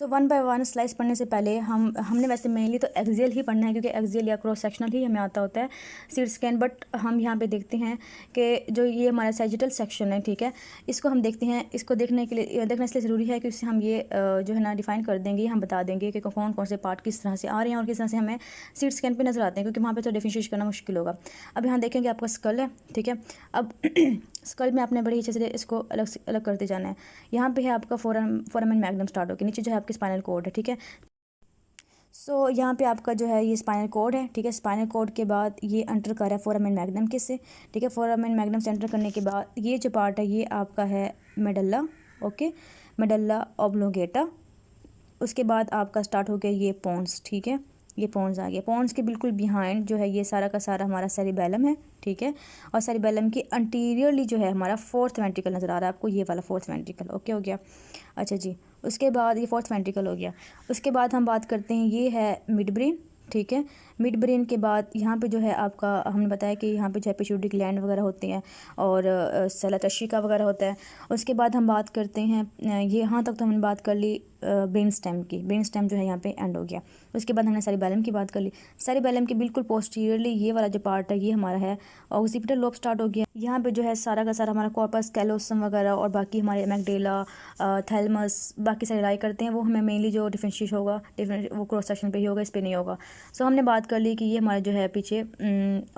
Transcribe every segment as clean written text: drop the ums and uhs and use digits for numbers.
So one by one slice पढ़ने से पहले हमने वैसे मेनली तो एक्सियल ही पढ़ना है, क्योंकि एक्सियल या क्रॉस सेक्शनल ही हमें आता होता है सीट स्कैन। बट हम यहाँ पे देखते हैं कि जो ये हमारा सैजिटल सेक्शन है, ठीक है, इसको हम देखते हैं। इसको देखने के लिए देखना इसलिए ज़रूरी है कि उससे हम ये जो है ना डिफाइन कर देंगे, हम बता देंगे कि कौन कौन से पार्ट किस तरह से आ रहे हैं और किस तरह से हमें सीट स्कैन पर नज़र आते हैं, क्योंकि वहाँ पर तो डिफरेंशिएट करना मुश्किल होगा। अब यहाँ देखेंगे आपका स्कल है, ठीक है। अब स्कल में आपने बड़ी अच्छे से इसको अलग से अलग करते जाना है। यहाँ पे है आपका फोराmen मैग्नम स्टार्ट होकर, नीचे जो है आपकी स्पाइनल कॉर्ड है, ठीक है। सो यहाँ पे आपका जो है ये स्पाइनल कॉर्ड है, ठीक है। स्पाइनल कॉर्ड के बाद ये एंटर कर रहा है फोराmen मैग्नम किससे, ठीक है। फोराmen मैग्नम से एंटर करने के बाद ये जो पार्ट है ये आपका है मेडल्ला, ओके, मेडल्ला ऑब्लोंगेटा। उसके बाद आपका स्टार्ट हो गया ये पोन्स, ठीक है, ये पोन्स आ गया। पोन्स के बिल्कुल बिहाइंड जो है ये सारा का सारा हमारा सेरिबेलम है, ठीक है। और सेरिबेलम की अंटीरियरली जो है हमारा फोर्थ वेंट्रिकल नज़र आ रहा है आपको, ये वाला फोर्थ वेंट्रिकल, ओके हो गया। अच्छा जी, उसके बाद ये फोर्थ वेंट्रिकल हो गया। उसके बाद हम बात करते हैं, ये है मिड ब्रेन, ठीक है। मिड ब्रेन के बाद यहाँ पे जो है आपका, हमने बताया कि यहाँ पे जो है पिट्यूटरी ग्लैंड वगैरह होते हैं और सेला तशिका वगैरह होता है। उसके बाद हम बात करते हैं, ये यहाँ तक तो हमने बात कर ली ब्रेन स्टेम की। ब्रेन स्टेम जो है यहाँ पे एंड हो गया। उसके बाद हमने सेरिबेलम की बात कर ली। सेरिबेलम के बिल्कुल पोस्टीरियरली ये वाला जो पार्ट है ये हमारा है ऑक्सीपिटल लोब स्टार्ट हो गया। यहाँ पे जो है सारा का सारा हमारा कॉर्पस कैलोसम वगैरह और बाकी हमारे एमेगडेला, थैलमस, बाकी सारे लाई करते हैं। वो हमें मेनली जो डिफरेंशिएट होगा वो क्रॉस सेक्शन पे ही होगा, इस पे नहीं होगा। सो हमने बात कर ली कि ये हमारा जो है पीछे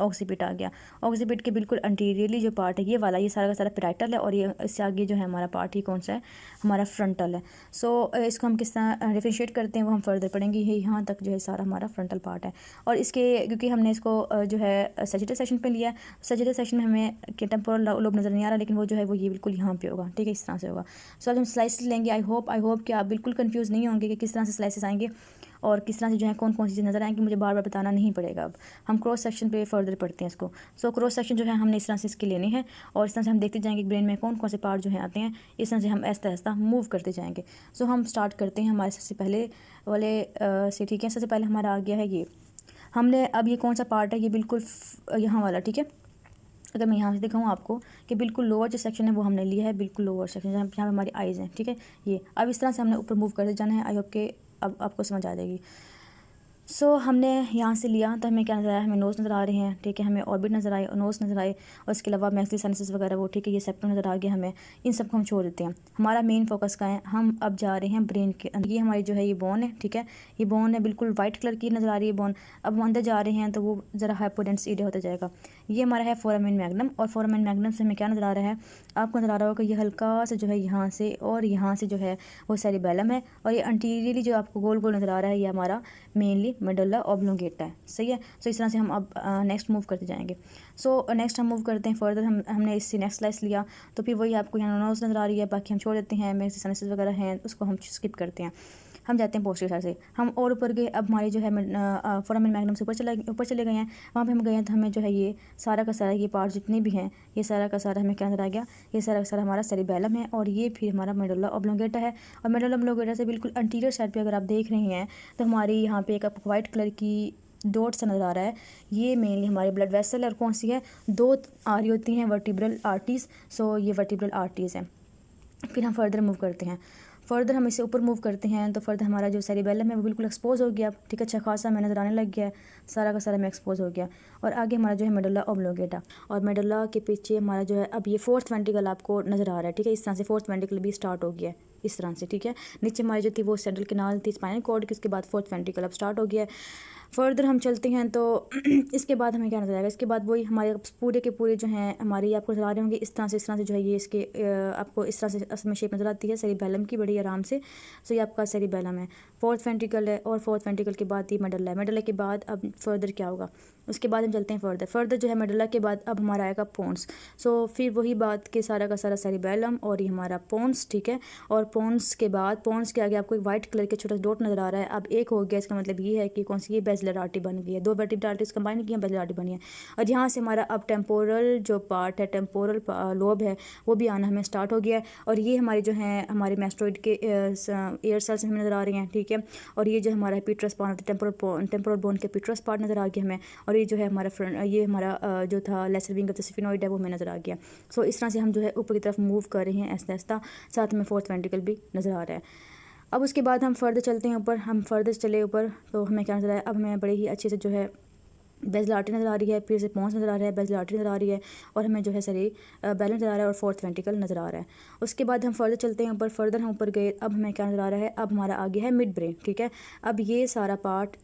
ऑक्सीपिट आ गया। ऑक्सीपिट के बिल्कुल अंटीरियरली जो पार्ट है ये वाला, ये सारा का सारा पेराइटल है और ये इससे आगे जो है हमारा पार्ट ही कौन सा है, हमारा फ्रंटल है। सो इसको हम किस तरह डिफरेंशिएट करते हैं वो हम फर्दर पढ़ेंगे। ये यहाँ तक जो है सारा हमारा फ्रंटल पार्ट है। और इसके क्योंकि हमने इसको जो है सैजिटल सेक्शन पे लिया है, सैजिटल सेक्शन में हमें टेम्पोरल लोब नज़र नहीं आ रहा, लेकिन वो जो है वो ये बिल्कुल यहाँ पे होगा, ठीक है, इस तरह से होगा। सो अब हम स्लाइसेस लेंगे। आई होप कि आप बिल्कुल कंफ्यूज नहीं होंगे कि किस तरह से स्लाइसेस आएंगे और किस तरह से जो है कौन कौन सी चीज़ें नज़र आएंगी, मुझे बार बार बताना नहीं पड़ेगा। अब हम क्रॉस सेक्शन पे फर्दर पढ़ते हैं इसको। सो क्रॉस सेक्शन जो है हमने इस तरह से इसके लेने हैं और इस तरह से हम देखते जाएंगे ब्रेन में कौन कौन से पार्ट जो है आते हैं, इस तरह से हम ऐसा ऐसा मूव करते जाएंगे। सो हम स्टार्ट करते हैं हमारे सबसे पहले वाले से, ठीक है। सबसे पहले हमारा आ गया है ये, हमने अब ये कौन सा पार्ट है, ये बिल्कुल यहाँ वाला, ठीक है। अगर मैं यहाँ से दिखाऊँ आपको कि बिल्कुल लोअर जो सेक्शन है वो हमने लिया है, बिल्कुल लोअर सेक्शन जहाँ पे हमारी आइज़ हैं, ठीक है। ये अब इस तरह से हमने ऊपर मूव करते जाना है। आई होप के अब आपको समझ आ जाएगी। सो हमने यहाँ से लिया तो हमें क्या नज़र आया, हमें नोज़ नज़र आ रहे हैं, ठीक है, हमें ऑर्बिट नज़र आए और नोज़ नज़र आए और इसके अलावा मैक्सिलरी साइनसेस वगैरह वो, ठीक है, ये सेप्टम नज़र आ गया हमें। इन सबको हम छोड़ देते हैं। हमारा मेन फोकस का है, हम अब जा रहे हैं ब्रेन के अंदर। ये हमारी जो है ये बोन है, ठीक है, ये बोन है, बिल्कुल वाइट कलर की नज़र आ रही है बोन। अब हम अंदर जा रहे हैं तो वो ज़रा हाइपोडेंस एरिया होता जाएगा। ये हमारा है फोराmen मैग्नम और फोराmen मैग्नम से हमें क्या नज़र आ रहा है, आपको नज़र आ रहा होगा कि ये हल्का सा जो है यहाँ से और यहाँ से जो है वो सेरिबेलम है और ये अंटीरियरली जो आपको गोल गोल नज़र आ रहा है ये हमारा मेनली मेडुल्ला ऑब्लोंगेटा है, सही है। सो इस तरह से हम अब नेक्स्ट मूव करते जाएंगे। सो नेक्स्ट हम मूव करते हैं फर्दर। हमने इससे नेक्स्ट स्लाइस लिया तो फिर वही आपको यहाँ नोज नज़र आ रही है, बाकी हम छोड़ देते हैं। मेरे साइनसेस वगैरह हैं उसको हम स्किप करते हैं। हम जाते हैं पोस्टीरियर साइड से, हम और ऊपर गए। अब हमारी जो है फोराmen मैग्नम से ऊपर चले गए हैं। वहाँ पे हम गए हैं तो हमें जो है ये सारा का सारा ये पार्ट जितने भी हैं ये सारा का सारा हमें क्या नज़र आ गया, ये सारा का सारा हमारा सेरिबेलम है और ये फिर हमारा मेडुल्ला ऑब्लोंगेटा है। और मेडुल्ला ऑब्लोंगेटा से बिल्कुल अंटीरियर साइड पे अगर आप देख रहे हैं तो हमारी यहाँ पे एक आपको वाइट कलर की डॉट सा नज़र आ रहा है, ये मेनली हमारी ब्लड वेसल और कौन सी है, दो आ रही होती हैं वर्टिब्रल आर्टरीज। सो ये वर्टिब्रल आर्टरीज हैं। फिर हम फर्दर मूव करते हैं। फर्दर हम इसे ऊपर मूव करते हैं तो फर्दर हमारा जो सेरिबेलम है वो बिल्कुल एक्सपोज हो गया, ठीक है, अच्छा खासा हमें नज़र आने लग गया है, सारा का सारा में एक्सपोज हो गया। और आगे हमारा जो है मेडुल्ला ऑब्लोंगेटा और मेडुल्ला के पीछे हमारा जो है अब ये फोर्थ वेंट्रिकल आपको नज़र आ रहा है, ठीक है। इस तरह से फोर्थ वेंट्रिकल भी स्टार्ट हो गया है इस तरह से, ठीक है। नीचे हमारी जो थी वो सेंट्रल कैनाल थी स्पाइनल कॉर्ड की, उसके बाद फोर्थ वेंट्रिकल अब स्टार्ट हो गया है। फर्दर हम चलते हैं तो इसके बाद हमें क्या नज़र आएगा, इसके बाद वही हमारे पूरे के पूरे जो हैं हमारे आपको नज़र आ रहे होंगे इस तरह से जो है ये इसके आपको इस तरह से असल में शेप नज़र आती है सेरिबेलम की बड़ी आराम से। सो ये आपका सेरिबेलम है, फोर्थ वेंट्रिकल है और फोर्थ वेंट्रिकल के बाद ये मेडुल्ला है। मेडुल्ला के बाद अब फर्दर क्या होगा, उसके बाद हम चलते हैं फर्दर जो है मेडुल्ला के बाद अब हमारा आएगा पोन्स। सो फिर वही बात के सारा का सारा सेरिबेलम और ये हमारा पोन्स, ठीक है। और पोन्स के बाद पोन्स के आगे आपको एक वाइट कलर के छोटा डॉट नज़र आ रहा है। अब एक हो गया, इसका मतलब ये है कि कौन सी ये बेसिलर आर्टरी बन गई है, दो वर्टिब्रल आर्टरीज कंबाइन की हैं, बेसिलर आर्टरी बनी है। और यहाँ से हमारा अब टेम्पोरल जो पार्ट है, टेम्पोरल लोब है वो भी आना हमें स्टार्ट हो गया है। और ये हमारे जो हैं हमारे मैस्टोइड के एयर सेल्स हमें नज़र आ रही हैं, ठीक है। और ये जो हमारा पीट्रस पार्ट टेम्पोरल बोन के पीट्रस पार्ट नज़र आ गया हमें। और ये जो है हमारा ये हमारा जो था lesser wing of the sphenoid है वो हमें नज़र आ गया। सो इस तरह से हम जो है ऊपर की तरफ मूव कर रहे हैं ऐसा ऐसा, साथ में फोर्थ वेंट्रिकल भी नज़र आ रहा है। अब उसके बाद हम फर्दर चलते हैं ऊपर, हम फर्दर चले ऊपर तो हमें क्या नज़र आया, अब हमें बड़े ही अच्छे से जो है बेजल आर्टरी नज़र आ रही है, फिर से पॉन्स नज़र आ रहा है, बेजल आर्टरी नज़र आ रही है, और हमें जो है सरी बैलेंस नज़र आ रहा है और फोर्थ वेंट्रिकल नज़र आ रहा है। उसके बाद हम फर्दर चलते हैं ऊपर, फर्दर हम ऊपर गए, अब हमें क्या नज़र आ रहा है, अब हमारा आगे है मिड ब्रेन, ठीक है। अब ये सारा पार्ट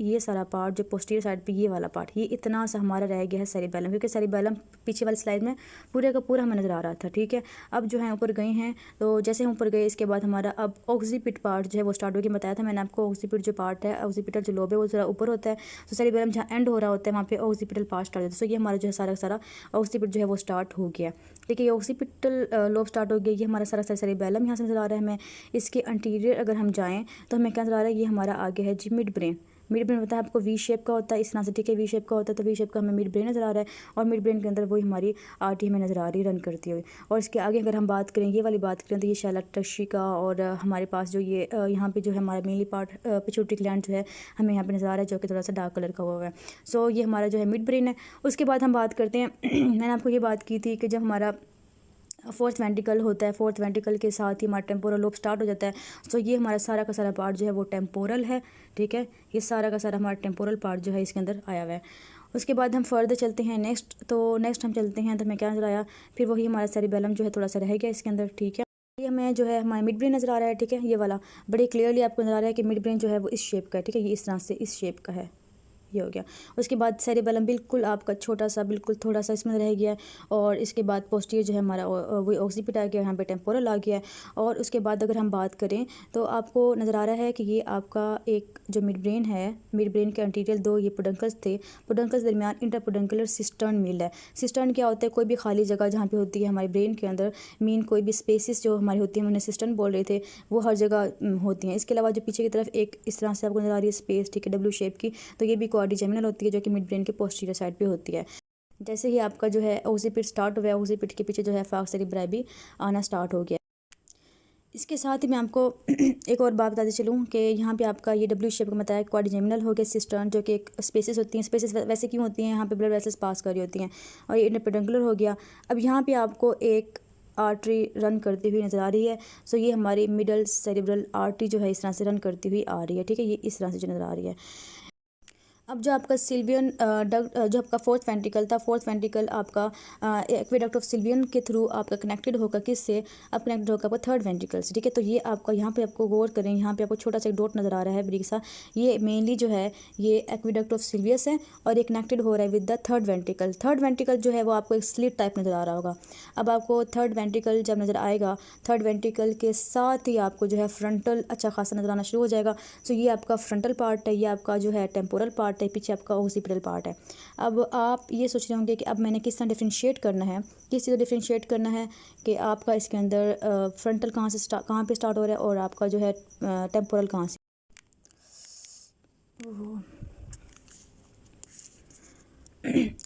जो पोस्टीरियर साइड पे ये वाला पार्ट, ये इतना सा हमारा रह गया है सेरिबेलम, क्योंकि सेरिबेलम पीछे वाली स्लाइड में पूरे का पूरा हमें नज़र आ रहा था, ठीक है। अब जो है ऊपर गए हैं, तो जैसे हम ऊपर गए इसके बाद हमारा अब ऑक्सीपिट पार्ट जो है वो स्टार्ट हो गया। बताया था मैंने आपको, ऑक्सीपिट जो पार्ट है, ऑक्सीपिटल जो लोब है वो ज़रा ऊपर होता है, तो सेरिबेलम जहाँ एंड हो रहा होता है वहाँ पे ऑक्सीपिटल पार्ट स्टार्ट होता है। तो ये हमारा जो है सारा सारा ऑक्सीपिट जो है वो स्टार्ट हो गया, ठीक है। ये ऑक्सीपिटल लोब स्टार्ट हो गया, ये हमारा सारा सारा सेरिबेलम यहाँ से नज़र आ रहा है हमें। इसके अंटीरियर अगर हम जाएँ तो हमें क्या नज़र आ रहा है, ये हमारा आगे है जी मिड ब्रेन। मिड ब्रेन होता है आपको वी शेप का होता है इस तरह से, ठीक है, वी शेप का होता है, तो वी शेप का हमें मिड ब्रेन नज़र आ रहा है, और मिड ब्रेन के अंदर वही हमारी आर्टरी हमें नज़र आ रही है रन करती हुई। और इसके आगे अगर हम बात करें, ये वाली बात करें, तो ये शैलक तशिका, और हमारे पास जो ये यहाँ पे जो है हमारा मेनली पार्ट पिट्यूटरी ग्लैंड जो है हमें यहाँ पे नज़र आ रहा है, जो कि थोड़ा सा डार्क कलर का हुआ है। सो ये हमारा जो है मिड ब्रेन है। उसके बाद हम बात करते हैं मैंने आपको ये बात की थी कि जब हमारा फोर्थ वेंट्रिकल होता है, फोर्थ वेंट्रिकल के साथ ही हमारा टेम्पोरल लोब स्टार्ट हो जाता है। सो ये हमारा सारा का सारा पार्ट जो है वो टेम्पोरल है, ठीक है। ये सारा का सारा हमारा टेम्पोरल पार्ट जो है इसके अंदर आया हुआ है। उसके बाद हम फर्दर चलते हैं नेक्स्ट, तो नेक्स्ट हम चलते हैं तो हमें क्या नज़र आया, फिर वही हमारा सेरिबेलम जो है थोड़ा सा रह गया इसके अंदर, ठीक है। ये हमें जो है हमारा मिड ब्रेन नज़र आ रहा है, ठीक है, ये वाला बड़े क्लियरली आपको नज़र आ रहा है कि मिड ब्रेन जो है वो इस शेप का है, ठीक है, ये इस तरह से इस शेप का है, ये हो गया। उसके बाद सेरिबेलम बिल्कुल आपका छोटा सा, बिल्कुल थोड़ा सा इसमें रह गया है, और इसके बाद पोस्टीरियर जो है हमारा वही ऑक्सीपिट आ गया, यहाँ पे टेम्पोरल आ गया है। और उसके बाद अगर हम बात करें तो आपको नज़र आ रहा है कि ये आपका एक जो मिड ब्रेन है, मिड ब्रेन के अंटीरियर दो ये पोडंकल्स थे, पोडंकल्स दरमियान इंटरपोडंकुलर सिस्टर्न मिल है। सिस्टर्न क्या होता है, कोई भी खाली जगह जहाँ पे होती है हमारे ब्रेन के अंदर, मीन कोई भी स्पेसिस जो हमारी होती है, हमने सिस्टर्न बोल रहे थे, वो हर जगह होती हैं। इसके अलावा जो पीछे की तरफ एक इस तरह से आपको नज़र आ रही है स्पेस, ठीक है, डब्ल्यू शेप की, तो ये भी क्वाड्रिजेमिनल होती है, जो कि मिड ब्रेन के पोस्टीरियर साइड पे होती है। जैसे ही आपका जो है ऑक्सीपिट स्टार्ट हुआ है, ऑक्सीपिट के पीछे जो है फार्क सेरिब्राई भी आना स्टार्ट हो गया। इसके साथ ही मैं आपको एक और बात बताते चलूँ कि यहाँ पे आपका ये डब्ल्यू शेप का बताया क्वाड्रिजेमिनल हो गया सिस्टर्न, जो कि एक स्पेसेस होती हैं, स्पेसेस वैसे क्यों होती हैं, यहाँ पे ब्लड वेसल्स पास कर रही होती हैं, और ये इंटरपेडंकुलर हो गया। अब यहाँ पे आपको एक आर्टरी रन करती हुई नज़र आ रही है। सो ये हमारी मिडल सेरिब्रल आर्टरी जो है इस तरह से रन करती हुई आ रही है, ठीक है, ये इस तरह से जो नज़र आ रही है। अब जो आपका सिल्वियन जो आपका फोर्थ वेंट्रिकल था, फोर्थ वेंट्रिकल आपका एक्वेडक्ट ऑफ सिल्वियन के थ्रू आपका कनेक्टेड होगा किससे, अब कनेक्टेड होगा आपका थर्ड वेंट्रिकल से, ठीक है। तो ये आपका यहाँ पे आपको गौर करें, यहाँ पे आपको छोटा सा एक डॉट नज़र आ रहा है ब्रिक सा, ये मेनली जो है ये एक्वेडक्ट ऑफ सिल्वियस है, और ये कनेक्टेड हो रहा है with the third ventricle. Third ventricle जो है वो आपको एक स्लिट टाइप नज़र आ रहा होगा। अब आपको थर्ड वेंट्रिकल जब नज़र आएगा, थर्ड वेंट्रिकल के साथ ही आपको जो है फ्रंटल अच्छा खासा नज़र आना शुरू हो जाएगा। सो ये आपका फ्रंटल पार्ट है, ये आपका जो है टेम्पोरल पार्ट है, पीछे आपका ऑक्सीपिटल पार्ट है। अब आप ये सोच रहे होंगे कि अब मैंने किस तरह डिफरेंशिएट करना है, किस चीज़ डिफरेंशिएट करना है कि आपका इसके अंदर फ्रंटल कहाँ पे स्टार्ट हो रहा है, और आपका जो है टेम्पोरल कहाँ से।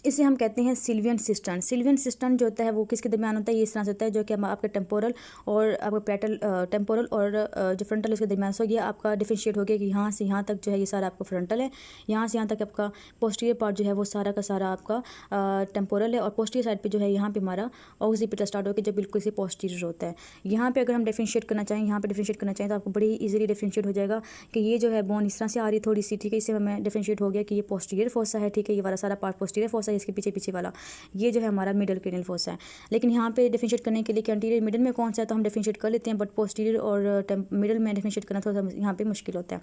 इसे हम कहते हैं सिल्वियन सिस्टर्न। सिल्वियन सिस्टर्न जो होता है वो किसके दरमियान होता है, ये इस तरह से होता है, जो कि आपके टेम्पोरल और आपका पैटल टेम्पोरल और जो फ्रंटल है उसके दरमियान। सो ये आपका डिफरेंशिएट हो गया कि यहाँ से यहाँ तक जो है ये सारा आपका फ्रंटल है, यहाँ से यहाँ तक आपका पोस्टीरियर पार्ट जो है वो सारा का सारा आपका टेम्पोरल है, और पोस्टीरियर साइड पर जो है यहाँ पर हमारा ऑक्सीपिटल स्टार्ट होकर जो बिल्कुल से पोस्टीरियर होता है। यहाँ पर अगर हम डिफरेंशिएट करना चाहें, यहाँ पर डिफरेंशिएट करना चाहें तो आपको बड़ी ईजिली डिफरेंशिएट हो जाएगा कि ये जो है बोन इस तरह से आ रही है थोड़ी सी, ठीक है, इससे हमें डिफरेंशिएट हो गया कि ये पोस्टीरियर फोसा है, ठीक है, ये वाला सारा पार्ट पोस्टीरियर फोसा है, इसके पीछे पीछे वाला ये जो है हमारा मिडल क्रेनियल फोसा है। लेकिन यहाँ पे डिफरेंशिएट करने के लिए कि एंटीरियर मिडल में कौन सा है तो हम डिफरेंशिएट कर लेते हैं, बट पोस्टीरियर और मिडल में डिफरेंशिएट करना थोड़ा सा यहाँ पे मुश्किल होता है।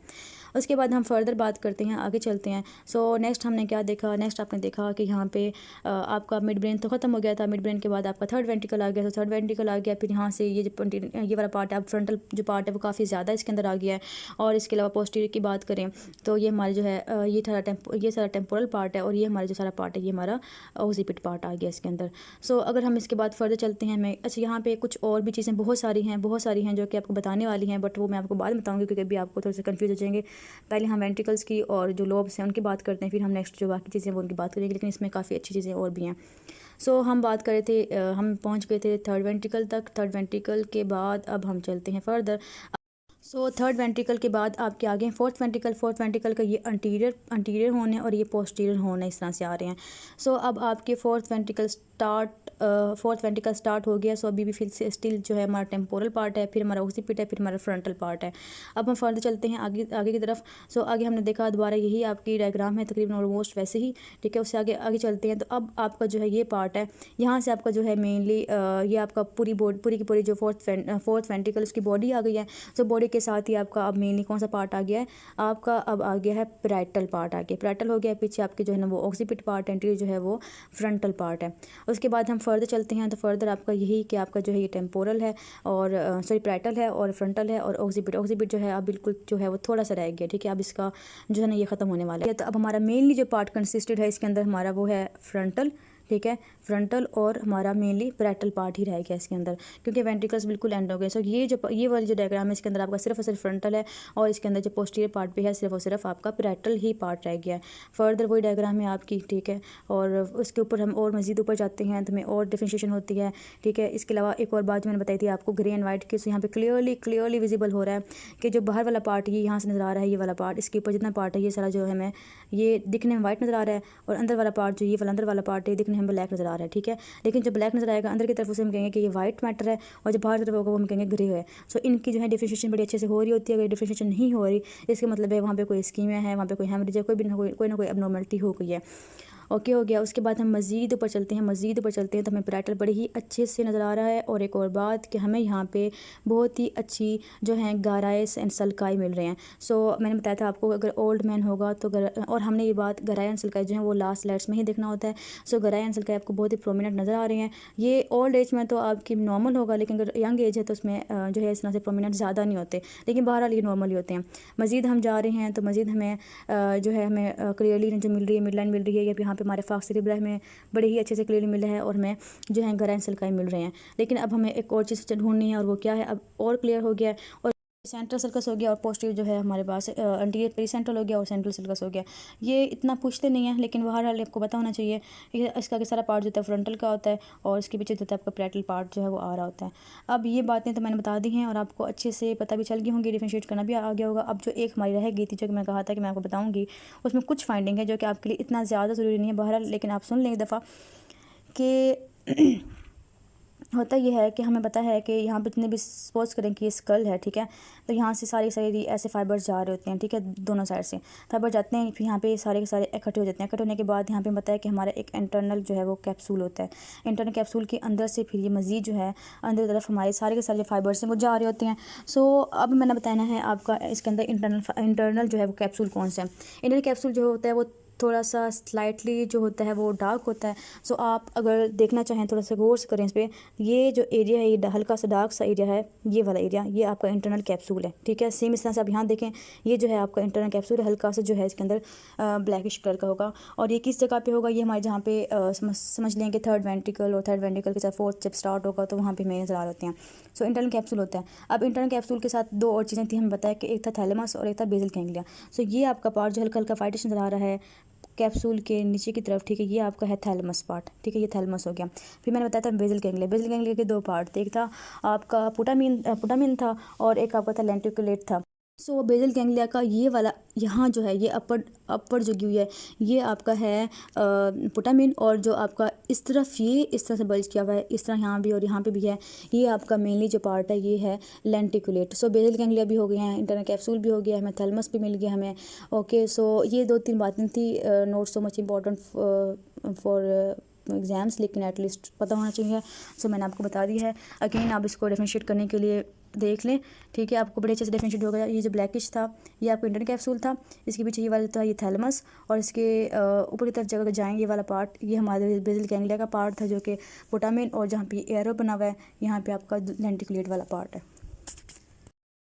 उसके बाद हम फर्दर बात करते हैं, आगे चलते हैं। सो नेक्स्ट हमने क्या देखा, नेक्स्ट आपने देखा कि यहाँ पे आपका मिड ब्रेन तो ख़त्म हो गया था, मिड ब्रेन के बाद आपका थर्ड वेंट्रिकल आ गया, तो थर्ड वेंट्रिकल आ गया, फिर यहाँ से ये वाला पार्ट है, फ्रंटल जो पार्ट है वो काफ़ी ज़्यादा इसके अंदर आ गया है। और इसके अलावा पोस्टीरियर की बात करें तो ये हमारे जो है ये सारा टेम्पोरल पार्ट है, और ये हमारा जो सारा पार्ट है ये हमारा ऑक्सीपिट पार्ट आ गया इसके अंदर। सो अगर हम इसके बाद फर्दर चलते हैं, मैं अच्छा यहाँ पे कुछ और भी चीज़ें बहुत सारी हैं जो कि आपको बताने वाली हैं, बट वो मैं आपको बाद में बताऊँगी क्योंकि अभी आपको थोड़े से कंफ्यूज हो जाएंगे। पहले हम वेंट्रिकल्स की और जो लोब्स हैं उनकी बात करते हैं, फिर हम नेक्स्ट जो बाकी चीज़ें वो उनकी बात करेंगे, लेकिन इसमें काफ़ी अच्छी चीज़ें और भी हैं। सो हम बात कर रहे थे, हम पहुँच गए थे थर्ड वेंट्रिकल तक। थर्ड वेंट्रिकल के बाद अब हम चलते हैं फर्दर। सो थर्ड वेंट्रिकल के बाद आपके आगे हैं फोर्थ वेंट्रिकल। फोर्थ वेंट्रिकल का ये अंटीरियर होने और ये पोस्टीरियर होने इस तरह से आ रहे हैं। सो अब आपके fourth ventricle start fourth ventricle start हो गया। सो अभी भी फिर से स्टिल जो है हमारा टेम्पोरल पार्ट है, फिर हमारा ऑक्सीपिट है, फिर हमारा फ्रंटल पार्ट है। अब हम फर्दर चलते हैं आगे आगे की तरफ। सो आगे हमने देखा दोबारा यही आपकी डायग्राम है तकरीबन ऑलमोस्ट वैसे ही, ठीक है। उससे आगे आगे चलते हैं। तो अब आपका जो है ये पार्ट है, यहाँ से आपका जो है मेनली ये आपका पूरी की पूरी जो फोर्थ वेंट्रिकल उसकी बॉडी आ गई है। सो बॉडी के साथ ही आपका अब मेनली कौन सा पार्ट आ गया है आपका, अब आ गया है पैराइटल पार्ट आ गया, पैराइटल हो गया। पीछे आपके जो है ना वो ऑक्सीपिट पार्ट, एंटीरियर जो है वो फ्रंटल पार्ट है। उसके बाद हम फर्दर चलते हैं। तो फर्दर आपका यही कि आपका जो है ये टेम्पोरल है और सॉरी पैराइटल है और फ्रंटल है और ऑक्सीपिट जो है अब बिल्कुल जो है वो थोड़ा सा रह गया, ठीक है। अब इसका जो है ना ये ख़त्म होने वाला है। तो अब हमारा मेनली जो पार्ट कंसिस्टेड है इसके अंदर हमारा वो है फ्रंटल, ठीक है, फ्रंटल और हमारा मेनली पैराइटल पार्ट ही रह गया इसके अंदर, क्योंकि वेंट्रिकल्स बिल्कुल एंड हो गए। सो ये वाली जो डायग्राम है इसके अंदर आपका सिर्फ और सिर्फ फ्रंटल है और इसके अंदर जो पोस्टीरियर पार्ट भी है सिर्फ और सिर्फ आपका पैराइटल ही पार्ट रह गया है। फर्दर वही डायग्राम है आपकी, ठीक है। और उसके ऊपर हम और मज़ीद ऊपर जाते हैं तो हमें और डिफरेंशिएशन होती है, ठीक है। इसके अलावा एक और बात जो मैंने बताई थी आपको ग्रे एंड वाइट की, सो यहाँ पे क्लियरली विजिबल हो रहा है कि जो बाहर वाला पार्ट ये यहाँ से नज़र आ रहा है, ये वाला पार्ट, इसके ऊपर जितना पार्ट है ये सारा जो है हमें ये दिखने में वाइट नज़र आ रहा है और अंदर वाला पार्ट जो ये वाला अंदर वाला पार्ट है दिखने में ब्लैक नज़र आ रहा है, ठीक है। लेकिन जो ब्लैक नज़र आएगा अंदर की तरफ उसे हम कहेंगे कि ये वाइट मैटर है और जो बाहर तरफ होगा वो हम कहेंगे ग्रे है। सो इनकी जो है डिफरेंशिएशन बड़ी अच्छे से हो रही होती है। अगर डिफरेंशिएशन नहीं हो रही इसका मतलब है वहाँ पे कोई इस्कीमिया है, वहाँ पे कोई हेमरेज है, कोई ना कोई एबनॉर्मलिटी हो गई है। ओके हो गया। उसके बाद हम मज़ीद ऊपर चलते हैं तो हमें पैराइटल बड़े ही अच्छे से नज़र आ रहा है। और एक और बात कि हमें यहाँ पे बहुत ही अच्छी जो है गाराइस एंड सल्काई मिल रहे हैं। सो मैंने बताया था आपको अगर ओल्ड मैन होगा तो और हमने ये बात गराई एंड सल्काई जो है वो लास्ट स्लाइड्स में ही देखना होता है। सो गराई एंड सल्काई आपको बहुत ही प्रोमिनेंट नज़र आ रहे हैं। ये ओल्ड एज में तो आपकी नॉर्मल होगा, लेकिन अगर यंग एज है तो उसमें जो है इस तरह से प्रोमिनेंट ज़्यादा नहीं होते, लेकिन बहरहाल ये नॉर्मल ही होते हैं। मज़ीद हम जा रहे हैं तो मज़ीद हमें जो है हमें क्लियरली जो मिल रही है, मिड लाइन मिल रही है, यहाँ पे हमारे फाक्स सेरेब्रम में बड़े ही अच्छे से क्लियरली मिल रहा है और हमें जो है गराइन सल्काई मिल रहे हैं। लेकिन अब हमें एक और चीज़ ढूंढनी है और वो क्या है, अब और क्लियर हो गया है। और सेंट्रल सर्कस हो गया और पोस्टीरियर जो है हमारे पास एंटीरियर पेरीसेंट्रल हो गया और सेंट्रल सर्कस हो गया। ये इतना पूछते नहीं है लेकिन बहरहाल आपको पता होना चाहिए। इसका कि सारा पार्ट जो होता है फ्रंटल का होता है और इसके पीछे जो होता है आपका पैराइटल पार्ट जो है वो आ रहा होता है। अब ये बातें तो मैंने बता दी हैं और आपको अच्छे से पता भी चल गई होंगी, डिफरेंशिएट करना भी आ गया होगा। अब जो एक हमारी रह गई थी जो कि मैं कहा था कि मैं आपको बताऊँगी, उसमें कुछ फाइंडिंग है जो कि आपके लिए इतना ज़्यादा ज़रूरी नहीं है बहरहाल, लेकिन आप सुन लें एक दफ़ा कि होता यह है कि हमें पता है कि यहाँ पे जितने भी सपोज करें कि ये स्कल है, ठीक है, तो यहाँ से सारी ऐसे फाइबर्स जा रहे होते हैं, ठीक है, दोनों साइड से फाइबर जाते हैं, फिर यहाँ पे सारे के सारे इकट्ठे हो जाते हैं। इकट्ठे होने के बाद यहाँ पे बताया कि हमारा एक इंटरनल जो है वो कैप्सूल होता है। इंटरनल कैप्सूल के अंदर से फिर ये मज़ीद जो है अंदर की तरफ हमारे सारे के सारे जो फाइबर्स हैं वो जा रहे होते हैं। सो अब मैंने बताना है आपका इसके अंदर इंटरनल जो है वो कैप्सूल कौन सा है। इंटरनल कैप्सूल जो होता है वो थोड़ा सा स्लाइटली जो होता है वो डार्क होता है। सो आप अगर देखना चाहें थोड़ा सा गौर से करें इस पर, ये जो एरिया है ये हल्का सा डार्क सा एरिया है, ये वाला एरिया ये आपका इंटरनल कैप्सूल है, ठीक है। सेम इस तरह से आप यहाँ देखें, ये जो है आपका इंटरनल कैप्सूल है, हल्का सा जो है इसके अंदर ब्लैकिश कलर का होगा। और ये किस जगह पे होगा, ये हमारे जहाँ पे समझ लें कि थर्ड वेंट्रिकल और थर्ड वेंट्रिकल के साथ फोर्थ जब स्टार्ट होगा तो वहाँ पे हमें नज़र आ रहे होते हैं। सो इंटरनल कैप्सूल होता है। अब इंटरनल कैप्सूल के साथ दो और चीज़ें थी, हमें बताया कि एक था थैलेमस और एक था बेसल गैंग्लिया। सो ये आपका पार्ट जो हल्का हल्का वाइटिश नज़र आ रहा है कैप्सूल के नीचे की तरफ, ठीक है, ये आपका है थैलेमस पार्ट, ठीक है, ये थैलेमस हो गया। फिर मैंने बताया था बेसल गैंग्लिया के दो पार्ट थे, एक था आपका पुटामिन था और एक आपका था लेंटिकुलेट था। सो बेसल गैंग्लिया का ये वाला यहाँ जो है ये अपर जो हुई है ये आपका है पुटामिन, और जो आपका इस तरफ ये इस तरह से बल्ज किया हुआ है, इस तरह यहाँ भी और यहाँ पे भी है, ये आपका मेनली जो पार्ट है ये है लेंटिकुलेट। सो बेसल गैंग्लिया भी हो गए हैं, इंटरनल कैप्सूल भी हो गया, हमें थैलेमस भी मिल गया हमें। ओके, सो ये दो तीन बातें थी, not so much important for exams, लेकिन एटलीस्ट पता होना चाहिए। सो मैंने आपको बता दी है। अगेन आप इसको डिफरेंशिएट करने के लिए देख लें, ठीक है, आपको बड़े अच्छे से डिफरेंशिएट हो गया। ये जो ब्लैकिश था ये आपका इंटरनल कैप्सूल था, इसके पीछे ये वाला था ये थैलेमस, और इसके ऊपर की तरफ जगह जाएंगे ये वाला पार्ट ये हमारे बेसल गैंग्लिया का पार्ट था जो कि पुटामिन, और जहाँ पे एरो बना हुआ है यहाँ पे आपका लेंटिकुलेट वाला पार्ट है।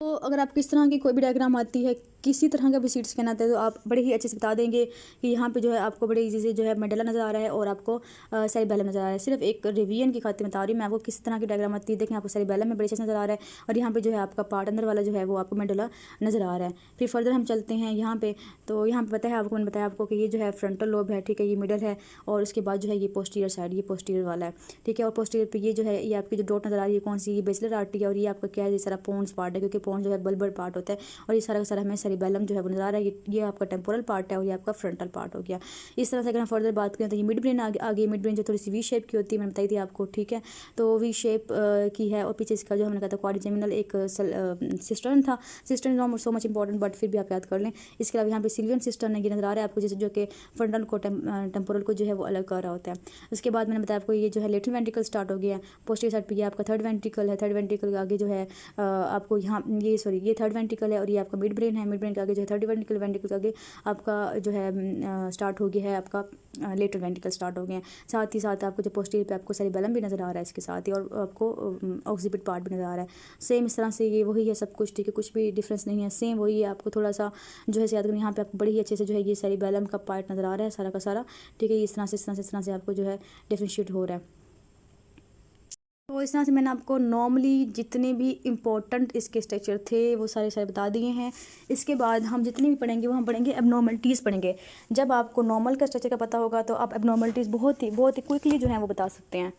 तो अगर आप किस तरह की कोई भी डायग्राम आती है, किसी तरह का भी सीट स्कैन आता है, तो आप बड़े ही अच्छे से बता देंगे कि यहाँ पे जो है आपको बड़े इजी से जो है मेडला नज़र आ रहा है और आपको सेरिबेलम नज़र आ रहा है। सिर्फ एक रिवीजन की खातिर बता रही हूँ मैं आपको किस तरह की डायग्राम आती है। देखें आपको सेरिबेलम में बड़े अच्छे से नज़र आ रहा है और यहाँ पे जो है आपका पार्ट अंदर वाला जो है वो आपको मेडला नज़र आ रहा है। फिर फर्दर हम चलते हैं यहाँ पे, तो यहाँ पे पता है आपको, मैंने बताया आपको कि ये जो है फ्रंटल लोब है, ठीक है, ये मिडल है, और उसके बाद जो है ये पोस्टीरियर साइड, ये पोस्टीरियर वाला है, ठीक है। और पोस्टीरियर पे ये जो है ये आपकी जो डॉट नज़र आ रही है कौन सी, ये बेसिलर आर्टरी है, और ये आपका क्या है ये सारा पोन्स पार्ट है, क्योंकि पोन्स जो है बल्बर पार्ट होता है, और ये सारा का सारा हमें सेरिबेलम जो है वो नज़र आ रहा है। ये आपका टेम्पोरल पार्ट है और ये आपका फ्रंटल पार्ट हो गया। इस तरह से अगर हम फर्दर बात करें तो ये मिड ब्रेन आ गई। मिड ब्रेन जो थोड़ी सी वी शेप की होती है, मैंने बताई थी आपको, ठीक है। तो वी शेप की है, और पीछे इसका जो हमने कहा था क्वाड्रिजेमिनल एक सिस्टर्न था। Cistern not so much important, but फिर भी आप याद कर लें। इसके अलावा यहाँ पे सिल्वियन सिस्टर्न है, ये नज़र आ रहा है आपको, जैसे जो कि फ्रंटल को टेम्पोरल को जो है वो अलग कर रहा होता है। उसके बाद मैंने बताया आपको ये जो है लेटरल वेंट्रिकल स्टार्ट हो गया है। पोस्टीरियर साइड पे ये आपका थर्ड वेंट्रिकल है। थर्ड वेंट्रिकल के आगे जो है आपको यहाँ ये थर्ड वेंट्रिकल है, और ये आपका मिड ब्रेन है। मिड ब्रेन के आगे जो है थर्ड वेंट्रिकल, वेंट्रिकल के आगे आपका जो है स्टार्ट हो गया है आपका लेटरल वेंट्रिकल स्टार्ट हो गए हैं। साथ ही साथ आपको जो पोस्टीरियर पे आपको सेरिबेलम भी नज़र आ रहा है इसके साथ ही, और आपको ऑक्सीपिट पार्ट भी नज़र आ रहा है। सेम इस तरह से ये वही है सब कुछ, ठीक है, कुछ भी डिफरेंस नहीं है, सेम वही है। आपको थोड़ा सा जो है याद करें, यहाँ पे आपको बड़ी ही अच्छे से जो है ये सेरिबेलम का पार्ट नज़र आ रहा है सारा का सारा, ठीक है। इस तरह से आपको जो है डिफ्रेंशिएट हो रहा है। तो इस तरह से मैंने आपको नॉर्मली जितने भी इम्पोर्टेंट इसके स्ट्रक्चर थे वो सारे बता दिए हैं। इसके बाद हम जितने भी पढ़ेंगे वो हम पढ़ेंगे एबनॉर्मलिटीज़ पढ़ेंगे। जब आपको नॉर्मल का स्ट्रक्चर का पता होगा तो आप एबनॉर्मलिटीज़ बहुत ही क्विकली जो है वो बता सकते हैं।